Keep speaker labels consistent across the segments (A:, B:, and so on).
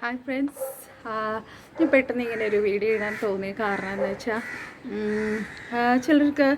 A: Hi friends. ഞാൻ പെട്ടെന്ന് ഇങ്ങനെ ഒരു വീഡിയോ ഇടാൻ തോന്നിയ കാരണം എന്ന് വെച്ചാൽ ചിലർക്ക്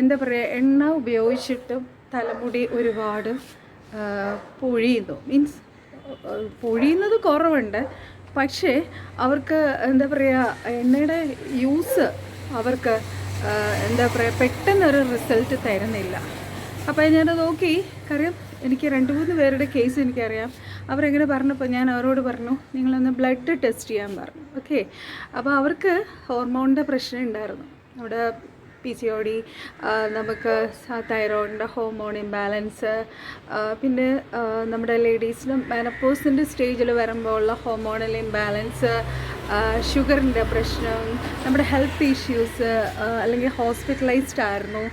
A: എന്താ പറയുക, എണ്ണ ഉപയോഗിച്ചിട്ടും തലമുടി ഒരുപാട് പൊഴിയുന്നു. മീൻസ് പൊഴിയുന്നത് കുറവുണ്ട്, പക്ഷേ അവർക്ക് എന്താ പറയുക, എണ്ണയുടെ യൂസ് അവർക്ക് എന്താ പറയുക പെട്ടെന്നൊരു റിസൾട്ട് തരുന്നില്ല. അപ്പോൾ ഞാനത് നോക്കി. കാര്യം എനിക്ക് 2-3 പേരുടെ കേസ് എനിക്കറിയാം. അവരെങ്ങനെ പറഞ്ഞപ്പോൾ ഞാൻ അവരോട് പറഞ്ഞു, നിങ്ങളൊന്ന് ബ്ലഡ് ടെസ്റ്റ് ചെയ്യാൻ പറഞ്ഞു. ഓക്കെ, അപ്പോൾ അവർക്ക് ഹോർമോണിൻ്റെ പ്രശ്നം ഉണ്ടായിരുന്നു. അവിടെ PCOD, നമുക്ക് തൈറോയിഡിൻ്റെ ഹോർമോൺ ഇംബാലൻസ്, പിന്നെ നമ്മുടെ ലേഡീസിനും മെനപ്പോസിൻ്റെ സ്റ്റേജിൽ വരുമ്പോൾ ഉള്ള ഹോർമോണൽ ഇംബാലൻസ്, ഷുഗറിൻ്റെ പ്രശ്നം, നമ്മുടെ ഹെൽത്ത് ഇഷ്യൂസ്, അല്ലെങ്കിൽ ഹോസ്പിറ്റലൈസ്ഡ് ആയിരുന്നു,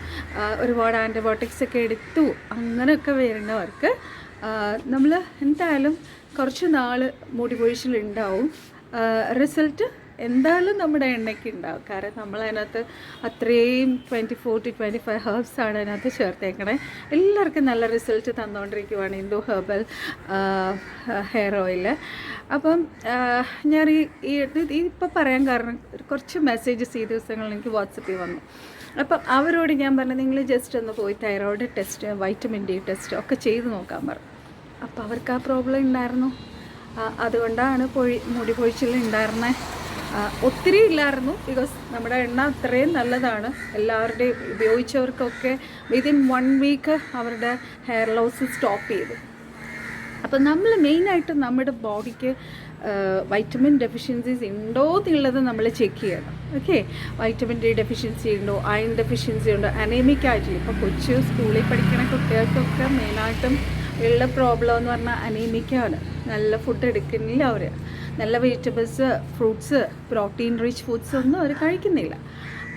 A: ഒരുപാട് ആൻറ്റിബയോട്ടിക്സ് ഒക്കെ എടുത്തു, അങ്ങനെയൊക്കെ വരുന്നവർക്ക് നമ്മൾ എന്തായാലും കുറച്ച് നാൾ മുടി പൊഴിച്ചിലുണ്ടാവും. റിസൾട്ട് എന്തായാലും നമ്മുടെ എണ്ണയ്ക്ക് ഉണ്ടാവും. കാരണം നമ്മളതിനകത്ത് അത്രയും 24 to 25 ഹെർബ്സാണ് അതിനകത്ത് ചേർത്തേക്കണേ. എല്ലാവർക്കും നല്ല റിസൾട്ട് തന്നുകൊണ്ടിരിക്കുവാണ് ഇന്ദു ഹെർബൽ ഹെയർ ഓയിൽ. അപ്പം ഞാൻ ഇപ്പോൾ പറയാൻ കാരണം കുറച്ച് മെസ്സേജസ് ഈ ദിവസങ്ങളിൽ എനിക്ക് വാട്സപ്പിൽ വന്നു. അപ്പം അവരോട് ഞാൻ പറഞ്ഞു, നിങ്ങൾ ജസ്റ്റ് ഒന്ന് പോയി thyroid test, vitamin D test ഒക്കെ ചെയ്ത് നോക്കാൻ പറഞ്ഞു. അപ്പോൾ അവർക്ക് ആ പ്രോബ്ലം ഉണ്ടായിരുന്നു. അതുകൊണ്ടാണ് മുടി പൊഴിച്ചിലുണ്ടായിരുന്നത്. ഒത്തിരി ഇല്ലായിരുന്നു, ബിക്കോസ് നമ്മുടെ എണ്ണ അത്രയും നല്ലതാണ്. എല്ലാവരുടെയും ഉപയോഗിച്ചവർക്കൊക്കെ വിതിൻ 1 വീക്ക് അവരുടെ ഹെയർ ലോസ് സ്റ്റോപ്പ് ചെയ്തു. അപ്പം നമ്മൾ മെയിനായിട്ട് നമ്മുടെ ബോഡിക്ക് വൈറ്റമിൻ ഡെഫിഷ്യൻസീസ് ഉണ്ടോ എന്നുള്ളത് നമ്മൾ ചെക്ക് ചെയ്യണം. ഓക്കെ, വൈറ്റമിൻ ഡി ഡെഫിഷ്യൻസി ഉണ്ടോ, അയൺ ഡെഫിഷ്യൻസി ഉണ്ടോ, അനീമിക് ആയിട്ടില്ല. ഇപ്പോൾ കൊച്ചു സ്കൂളിൽ പഠിക്കുന്ന കുട്ടികൾക്കൊക്കെ മെയിനായിട്ടും ഉള്ള പ്രോബ്ലം എന്ന് പറഞ്ഞാൽ അനീമിക്കാണ്. നല്ല ഫുഡ് എടുക്കുന്നില്ല അവർ, നല്ല vegetables, fruits, protein rich foods ഒന്നും അവർ കഴിക്കുന്നില്ല.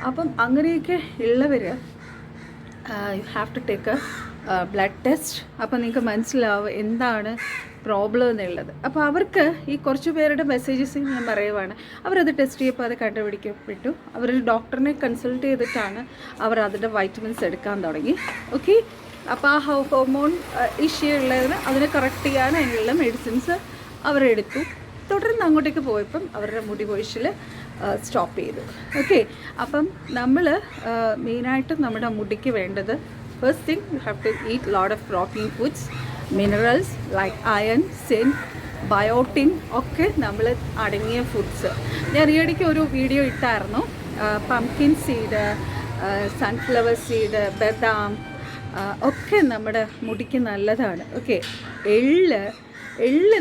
A: അപ്പം അങ്ങനെയൊക്കെ ഉള്ളവർ you have to take a blood test. അപ്പോൾ നിങ്ങൾക്ക് മനസ്സിലാവും എന്താണ് പ്രോബ്ലം എന്നുള്ളത്. അപ്പോൾ അവർക്ക് ഈ കുറച്ച് പേരുടെ മെസ്സേജസ് ഞാൻ പറയുവാണ്. അവരത് ടെസ്റ്റ് ചെയ്യപ്പോൾ അത് കണ്ടുപിടിക്കപ്പെട്ടു. അവരൊരു ഡോക്ടറിനെ കൺസൾട്ട് ചെയ്തിട്ടാണ് അവർ അതിൻ്റെ വൈറ്റമിൻസ് എടുക്കാൻ തുടങ്ങി. ഓക്കെ, അപ്പോൾ ആ ഹോർമോൺ ഇഷ്യൂ ഉള്ളതിന് അതിനെ കറക്റ്റ് ചെയ്യാൻ അതിനുള്ള മെഡിസിൻസ് അവരെടുത്തു. തുടർന്ന് അങ്ങോട്ടേക്ക് പോയപ്പം അവരുടെ മുടി പൊഴിച്ചിൽ സ്റ്റോപ്പ് ചെയ്തു. ഓക്കെ, അപ്പം നമ്മൾ മെയിനായിട്ടും നമ്മുടെ മുടിക്ക് വേണ്ടത്, first thing you have to eat lot of protein foods, minerals like iron, zinc, biotin ഒക്കെ നമ്മൾ അടങ്ങിയ ഫുഡ്സ്. ഞാൻ ഈയിടയ്ക്ക് ഒരു വീഡിയോ ഇട്ടായിരുന്നു. പംകിൻ സീഡ്, സൺഫ്ലവർ സീഡ്, ബദാം ഒക്കെ നമ്മുടെ മുടിക്ക് നല്ലതാണ്. ഓക്കെ, എള്ള്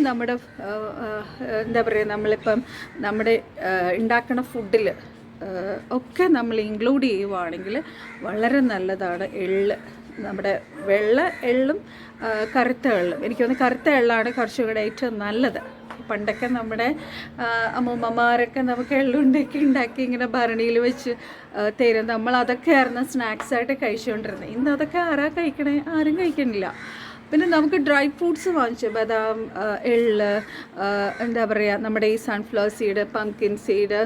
A: നമ്മുടെ എന്താ പറയുക, നമ്മളിപ്പം നമ്മുടെ ഉണ്ടാക്കുന്ന ഫുഡിൽ ഒക്കെ നമ്മൾ ഇൻക്ലൂഡ് ചെയ്യുവാണെങ്കിൽ വളരെ നല്ലതാണ് എള്ള്. നമ്മുടെ വെള്ള എള്ളും കറുത്ത എള്ളും, എനിക്ക് തോന്നുന്നു കറുത്ത എള്ളാണ് കുറച്ചുകൂടെ ഏറ്റവും നല്ലത്. പണ്ടൊക്കെ നമ്മുടെ അമ്മൂമ്മമാരൊക്കെ നമുക്ക് ഉണ്ടാക്കി ഇങ്ങനെ ഭരണിയിൽ വെച്ച് തരും. നമ്മൾ അതൊക്കെയായിരുന്നു സ്നാക്സായിട്ട് കഴിച്ചുകൊണ്ടിരുന്നത്. ഇന്ന് അതൊക്കെ ആരാ കഴിക്കണേ? ആരും കഴിക്കണില്ല. പിന്നെ നമുക്ക് ഡ്രൈ ഫ്രൂട്ട്സ് വാങ്ങിച്ചു, ബദാം, എള്ള്, എന്താ പറയുക, നമ്മുടെ ഈ സൺഫ്ലവർ സീഡ്, പംകിൻ സീഡ്,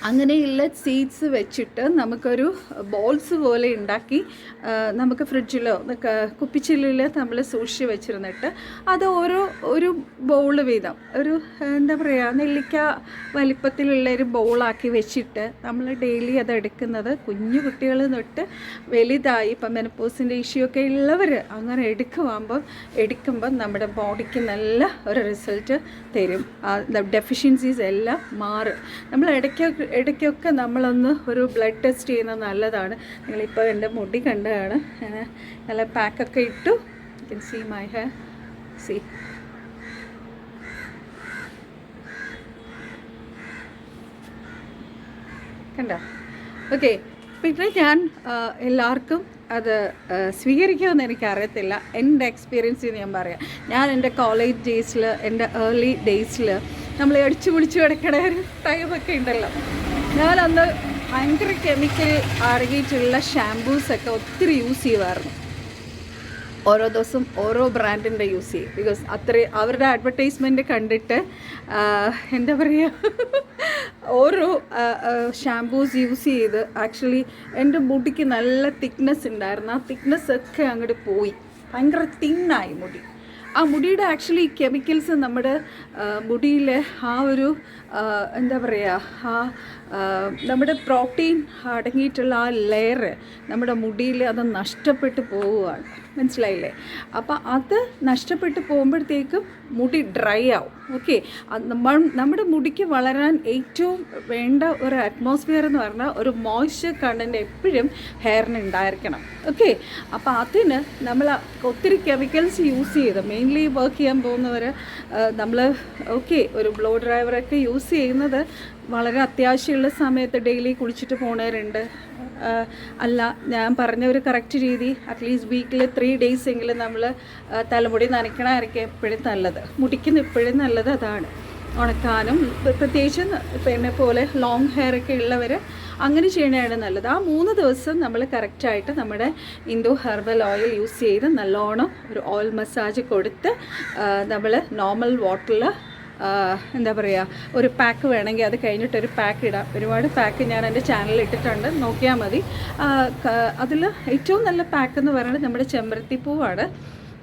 A: അങ്ങനെയുള്ള സീഡ്സ് വെച്ചിട്ട് നമുക്കൊരു ബോൾസ് പോലെ ഉണ്ടാക്കി നമുക്ക് ഫ്രിഡ്ജിലോ കുപ്പിച്ചില്ലിൽ നമ്മൾ സൂക്ഷിച്ച് വെച്ചിരുന്നിട്ട് അത് ഒരു ബൗൾ വീതം, ഒരു എന്താ പറയുക, നെല്ലിക്ക വലിപ്പത്തിലുള്ള ഒരു ബൗളാക്കി വെച്ചിട്ട് നമ്മൾ ഡെയിലി അത് എടുക്കുന്നത്. കുഞ്ഞു കുട്ടികൾ തൊട്ട് വലുതായി ഇപ്പം മെനപ്പോസിൻ്റെ ഇഷ്യൂ ഒക്കെ ഉള്ളവർ അങ്ങനെ എടുക്കുമ്പം നമ്മുടെ ബോഡിക്ക് നല്ല ഒരു റിസൾട്ട് തരും. ഡെഫിഷ്യൻസീസ് എല്ലാം മാറും. നമ്മൾ ഇടയ്ക്കൊക്കെ നമ്മളൊന്ന് ഒരു ബ്ലഡ് ടെസ്റ്റ് ചെയ്യുന്നത് നല്ലതാണ്. നിങ്ങളിപ്പോൾ എൻ്റെ മുടി കണ്ടതാണ്, നല്ല പാക്കൊക്കെ ഇട്ടു. You can see my hair, see. കണ്ടോ? ഓക്കെ, പിന്നെ ഞാൻ എല്ലാവർക്കും അത് സ്വീകരിക്കുമെന്ന് എനിക്കറിയത്തില്ല. എൻ്റെ എക്സ്പീരിയൻസിൽ ഞാൻ പറയാം. ഞാൻ എൻ്റെ കോളേജ് ഡേയ്സിൽ, എൻ്റെ ഏർലി ഡേയ്സിൽ നമ്മൾ അടിച്ചു പൊളിച്ചു കിടക്കണ ഒരു ടൈമൊക്കെ ഉണ്ടല്ലോ, ഞാനന്ന് ഭയങ്കര കെമിക്കൽ അടങ്ങിയിട്ടുള്ള ഷാംപൂസൊക്കെ ഒത്തിരി യൂസ് ചെയ്യുമായിരുന്നു. ഓരോ ദിവസം ഓരോ ബ്രാൻഡിൻ്റെ യൂസ് ചെയ്യും. ബിക്കോസ് അത്രയും അവരുടെ അഡ്വർടൈസ്മെൻറ്റ് കണ്ടിട്ട് എന്താ പറയുക, ഓരോ ഷാംപൂസ് യൂസ് ചെയ്ത് ആക്ച്വലി എൻ്റെ മുടിക്ക് നല്ല തിക്നെസ് ഉണ്ടായിരുന്നു. ആ തിക്നെസ്സൊക്കെ അങ്ങോട്ട് പോയി, ഭയങ്കര തിന്നായി മുടി. ആ മുടിയുടെ ആക്ച്വലി കെമിക്കൽസ് നമ്മുടെ മുടിയിൽ ആ ഒരു എന്താ പറയുക, ആ നമ്മുടെ പ്രോട്ടീൻ അടങ്ങിയിട്ടുള്ള ആ ലെയർ നമ്മുടെ മുടിയിൽ അത് നഷ്ടപ്പെട്ടു പോവുകയാണ്, മനസ്സിലായില്ലേ? അപ്പോൾ അത് നഷ്ടപ്പെട്ടു പോകുമ്പോഴത്തേക്കും മുടി ഡ്രൈ ആവും. ഓക്കെ, നമ്മുടെ മുടിക്ക് വളരാൻ ഏറ്റവും വേണ്ട ഒരു അറ്റ്മോസ്ഫിയർ എന്ന് പറഞ്ഞാൽ ഒരു മോയ്സ്ചർ കണ്ടൻറ്റ് എപ്പോഴും ഹെയറിന് ഉണ്ടായിരിക്കണം. ഓക്കെ, അപ്പോൾ അതിന് നമ്മൾ ഒത്തിരി കെമിക്കൽസ് യൂസ് ചെയ്ത് മെയിൻലി വർക്ക് ചെയ്യാൻ പോകുന്നവർ നമ്മൾ ഓക്കെ ഒരു ബ്ലോ ഡ്രൈവറൊക്കെ യൂസ് ചെയ്യുന്നത് വളരെ അത്യാവശ്യമുള്ള സമയത്ത് ഡെയിലി കുളിച്ചിട്ട് പോണവരുണ്ട്. അല്ല, ഞാൻ പറഞ്ഞ ഒരു കറക്റ്റ് രീതി അറ്റ്ലീസ്റ്റ് വീക്കിൽ 3 days എങ്കിലും നമ്മൾ തലമുടി നനയ്ക്കണമായിരിക്കും എപ്പോഴും നല്ലത്. മുടിക്ക് എപ്പോഴും നല്ലത് അതാണ്. ഉണക്കാനും പ്രത്യേകിച്ച് പിന്നെ പോലെ ലോങ് ഹെയർ ഒക്കെ ഉള്ളവർ അങ്ങനെ ചെയ്യണതാണ് നല്ലത്. ആ 3 ദിവസം നമ്മൾ കറക്റ്റായിട്ട് നമ്മുടെ ഇൻഡോ ഹെർബൽ ഓയിൽ യൂസ് ചെയ്ത് നല്ലോണം ഒരു ഓയിൽ മസാജ് കൊടുത്ത് നമ്മൾ നോർമൽ വാട്ടറിൽ എന്താ പറയുക ഒരു പാക്ക് വേണമെങ്കിൽ അത് കഴിഞ്ഞിട്ടൊരു പാക്ക് ഇടാം. ഒരുപാട് പാക്ക് ഞാൻ എൻ്റെ ചാനലിൽ ഇട്ടിട്ടുണ്ട്, നോക്കിയാൽ മതി. അതിൽ ഏറ്റവും നല്ല പാക്ക് എന്ന് പറയുന്നത് നമ്മുടെ ചെമ്പരത്തിപ്പൂവാണ്.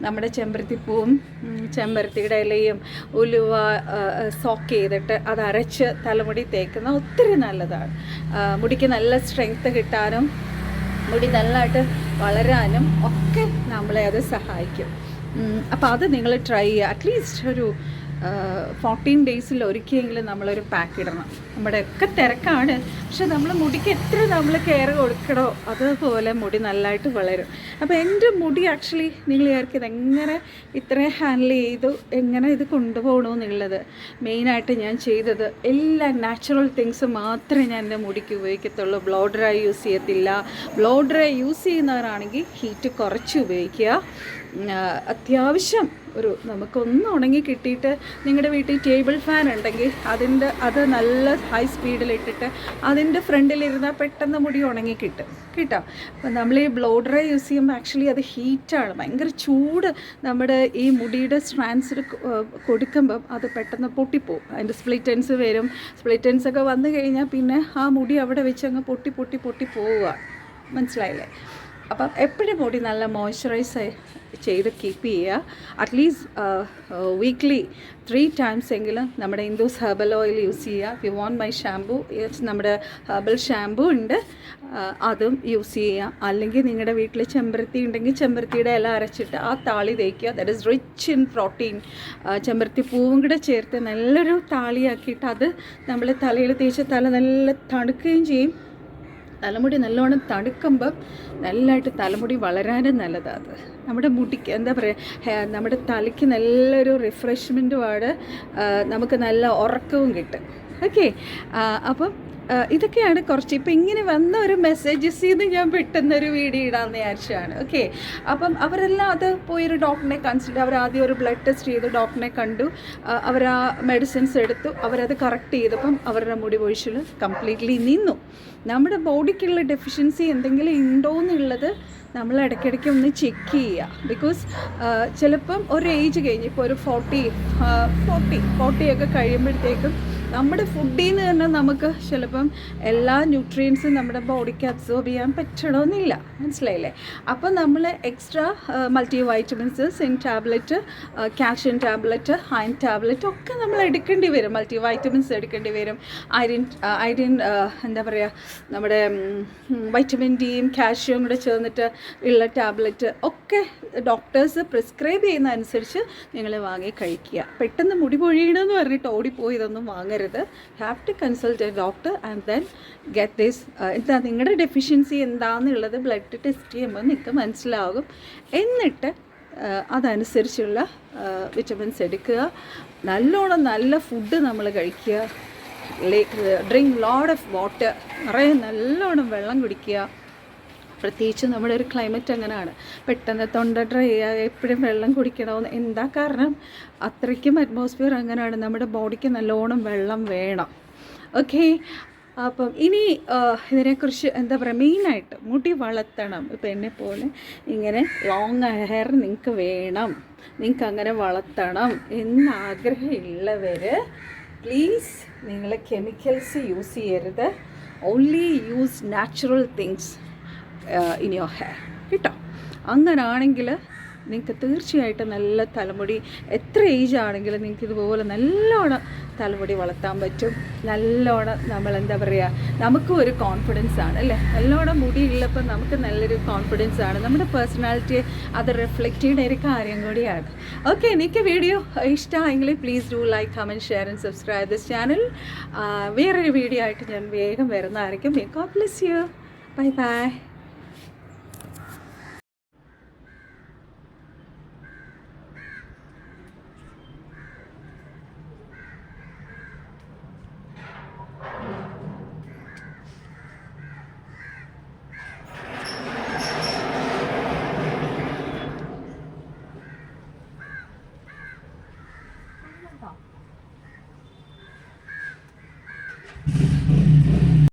A: നമ്മുടെ ചെമ്പരത്തിപ്പൂവും ചെമ്പരത്തിയുടെ ഇലയും ഉലുവ സോക്ക് ചെയ്തിട്ട് അത് അരച്ച് തലമുടി തേക്കുന്ന ഒത്തിരി നല്ലതാണ്. മുടിക്ക് നല്ല സ്ട്രെങ്ത്ത് കിട്ടാനും മുടി നല്ലതായിട്ട് വളരാനും ഒക്കെ നമ്മളെ അത് സഹായിക്കും. അപ്പോൾ അത് നിങ്ങൾ ട്രൈ ചെയ്യുക. അറ്റ്ലീസ്റ്റ് ഒരു 14 days ഒരിക്കലെങ്കിലും നമ്മളൊരു പാക്ക് ഇടണം. നമ്മുടെയൊക്കെ തിരക്കാണ്, പക്ഷെ നമ്മൾ മുടിക്ക് എത്ര നമ്മൾ കെയർ കൊടുക്കണോ അതുപോലെ മുടി നല്ലതായിട്ട് വളരും. അപ്പോൾ എൻ്റെ മുടി ആക്ച്വലി നിങ്ങൾ വിചാരിക്കും എങ്ങനെ ഇത്രയും ഹാൻഡിൽ ചെയ്തു, എങ്ങനെ ഇത് കൊണ്ടുപോകണമെന്നുള്ളത്. മെയിനായിട്ട് ഞാൻ ചെയ്തത് എല്ലാ നാച്ചുറൽ തിങ്സ് മാത്രമേ ഞാൻ എൻ്റെ മുടിക്ക് ഉപയോഗിക്കത്തുള്ളൂ. ബ്ലോ ഡ്രൈ യൂസ് ചെയ്യത്തില്ല. ബ്ലോ ഡ്രൈ യൂസ് ചെയ്യുന്നവരാണെങ്കിൽ ഹീറ്റ് കുറച്ച് ഉപയോഗിക്കുക. അത്യാവശ്യം ഒരു നമുക്കൊന്ന് ഉണങ്ങി കിട്ടിയിട്ട് നിങ്ങളുടെ വീട്ടിൽ ടേബിൾ ഫാൻ ഉണ്ടെങ്കിൽ അത് നല്ല ഹൈ സ്പീഡിലിട്ടിട്ട് അതിൻ്റെ ഫ്രണ്ടിലിരുന്നാൽ പെട്ടെന്ന് മുടി ഉണങ്ങി കിട്ടും കേട്ടോ. അപ്പം നമ്മൾ ഈ ബ്ലോ ഡ്രൈ യൂസ് ചെയ്യുമ്പോൾ ആക്ച്വലി അത് ഹീറ്റാണ്, ഭയങ്കര ചൂട് നമ്മുടെ ഈ മുടിയുടെ സ്ട്രാൻഡ്സിൽ കൊടുക്കുമ്പം അത് പെട്ടെന്ന് പൊട്ടിപ്പോവും. അതിൻ്റെ സ്പ്ലിറ്റൻസ് വരും. സ്പ്ലിറ്റൻസ് ഒക്കെ വന്നു കഴിഞ്ഞാൽ പിന്നെ ആ മുടി അവിടെ വെച്ച് അങ്ങ് പൊട്ടി പോവുക, മനസ്സിലായില്ലേ? അപ്പം എപ്പോഴും മുടി നല്ല മോയ്സ്ചറൈസ് ചെയ്ത് കീപ്പ് ചെയ്യുക. അറ്റ്ലീസ്റ്റ് വീക്ക്ലി 3 times എങ്കിലും നമ്മുടെ ഇൻഡോസ് ഹെർബൽ ഓയിൽ യൂസ് ചെയ്യുക. യു വോണ്ട് മൈ ഷാമ്പൂ, നമ്മുടെ ഹെർബൽ ഷാമ്പൂ ഉണ്ട്, അതും യൂസ് ചെയ്യുക. അല്ലെങ്കിൽ നിങ്ങളുടെ വീട്ടിൽ ചെമ്പരത്തി ഉണ്ടെങ്കിൽ ചെമ്പരത്തിയുടെ ഇല അരച്ചിട്ട് ആ താളി തേക്കുക. That is rich in protein. ചെമ്പരത്തി പൂവും കൂടെ ചേർത്ത് നല്ലൊരു താളിയാക്കിയിട്ട് അത് നമ്മൾ തലയിൽ തേച്ച് തല നല്ല തണുക്കുകയും ചെയ്യും. തലമുടി നല്ലോണം തണുക്കുമ്പം നല്ലതായിട്ട് തലമുടി വളരാനും നല്ലതാണ്. അത് നമ്മുടെ മുടിക്ക് എന്താ പറയുക, നമ്മുടെ തലയ്ക്ക് നല്ലൊരു റിഫ്രഷ്മെൻറ്റുമാണ്, നമുക്ക് നല്ല ഉറക്കവും കിട്ടും. ഓക്കെ, അപ്പം ഇതൊക്കെയാണ് കുറച്ച് ഇപ്പം ഇങ്ങനെ വന്ന ഒരു മെസ്സേജസിൽ നിന്ന് ഞാൻ പെട്ടെന്നൊരു വീഡിയോ ഇടാമെന്ന് വിചാരിച്ചാണ്. ഓക്കെ, അപ്പം അവരെല്ലാം അത് പോയൊരു ഡോക്ടറിനെ കൺസൾട്ട്, അവരാദ്യം ഒരു ബ്ലഡ് ടെസ്റ്റ് ചെയ്ത് ഡോക്ടറിനെ കണ്ടു, അവർ ആ മെഡിസിൻസ് എടുത്തു, അവരത് കറക്റ്റ് ചെയ്തപ്പം അവരുടെ മുടി പൊഴിച്ചിൽ കംപ്ലീറ്റ്ലി നിന്നു. നമ്മുടെ ബോഡിക്കുള്ള ഡെഫിഷ്യൻസി എന്തെങ്കിലും ഉണ്ടോ എന്നുള്ളത് നമ്മൾ ഇടയ്ക്കിടയ്ക്ക് ഒന്ന് ചെക്ക് ചെയ്യുക. ബിക്കോസ് ചിലപ്പം ഒരു ഏജ് കഴിഞ്ഞ് ഇപ്പോൾ ഒരു 40 ഒക്കെ കഴിയുമ്പോഴത്തേക്കും നമ്മുടെ ഫുഡിൽ നിന്ന് തന്നെ നമുക്ക് ചിലപ്പം എല്ലാ ന്യൂട്രിയൻസും നമ്മുടെ ബോഡിക്ക് അബ്സോർബ് ചെയ്യാൻ പറ്റണമെന്നില്ല, മനസ്സിലായില്ലേ? അപ്പം നമ്മൾ extra multivitamins, zinc tablet, calcium tablet, iron tablet ഒക്കെ നമ്മൾ എടുക്കേണ്ടി വരും. മൾട്ടി വൈറ്റമിൻസ് എടുക്കേണ്ടി വരും. അയഡിൻ എന്താ പറയുക, നമ്മുടെ വൈറ്റമിൻ ഡിയും കാൽഷ്യവും കൂടെ ചേർന്നിട്ട് ഉള്ള ടാബ്ലറ്റ് ഒക്കെ ഡോക്ടേഴ്സ് പ്രിസ്ക്രൈബ് ചെയ്യുന്ന അനുസരിച്ച് നിങ്ങൾ വാങ്ങി കഴിക്കുക. പെട്ടെന്ന് മുടി പൊഴിയണമെന്ന് പറഞ്ഞിട്ട് ഓടിപ്പോയി ഇതൊന്നും വാങ്ങരുത്. Have to consult a doctor and then get this. എന്താ നിങ്ങളുടെ ഡെഫിഷ്യൻസി എന്താണെന്നുള്ളത് ബ്ലഡ് ടെസ്റ്റ് ചെയ്യുമ്പോൾ നിങ്ങൾക്ക് മനസ്സിലാകും. എന്നിട്ട് അതനുസരിച്ചുള്ള വിറ്റമിൻസ് എടുക്കുക. നല്ലോണം നല്ല ഫുഡ് നമ്മൾ കഴിക്കുക. ഡ്രിങ്ക് ലോഡ് ഓഫ് വാട്ടർ, നിറയെ നല്ലോണം വെള്ളം കുടിക്കുക. പ്രത്യേകിച്ച് നമ്മുടെ ഒരു ക്ലൈമറ്റ് അങ്ങനെയാണ്, പെട്ടെന്ന് തൊണ്ട ഡ്രൈ ചെയ്യുക, എപ്പോഴും വെള്ളം കുടിക്കണമെന്ന്. എന്താ കാരണം? അത്രയ്ക്കും അറ്റ്മോസ്ഫിയർ അങ്ങനെയാണ്. നമ്മുടെ ബോഡിക്ക് നല്ലോണം വെള്ളം വേണം. ഓക്കെ, അപ്പം ഇനി ഇതിനെക്കുറിച്ച് എന്താ പറയുക, മെയിനായിട്ട് മുടി വളർത്തണം. ഇപ്പം എന്നെപ്പോലെ ഇങ്ങനെ ലോങ് ഹെയർ നിങ്ങൾക്ക് വേണം, നിങ്ങൾക്ക് അങ്ങനെ വളർത്തണം എന്നാഗ്രഹമുള്ളവർ പ്ലീസ് നിങ്ങൾ കെമിക്കൽസ് യൂസ് ചെയ്യരുത്. Only use natural things in your hair കേട്ടോ. അങ്ങനാണെങ്കിൽ നിങ്ങൾക്ക് തീർച്ചയായിട്ടും നല്ല തലമുടി എത്ര ഏജ് ആണെങ്കിലും നിങ്ങൾക്ക് ഇതുപോലെ നല്ലോണം തലമുടി വളർത്താൻ പറ്റും. നല്ലോണം നമ്മൾ എന്താ പറയുക, നമുക്കും ഒരു കോൺഫിഡൻസ് ആണ് അല്ലേ. നല്ലോണം മുടിയുള്ളപ്പോൾ നമുക്ക് നല്ലൊരു കോൺഫിഡൻസ് ആണ്, നമ്മുടെ പേഴ്സണാലിറ്റിയെ അത് റിഫ്ലക്റ്റ് ചെയ്യുന്ന ഒരു കാര്യം കൂടിയാണ്. ഓക്കെ, എനിക്ക് വീഡിയോ ഇഷ്ടമായെങ്കിൽ please do like, comment, share and subscribe this channel. വേറൊരു വീഡിയോ ആയിട്ട് ഞാൻ വേഗം വരുന്നതായിരിക്കും. God bless you. Bye bye.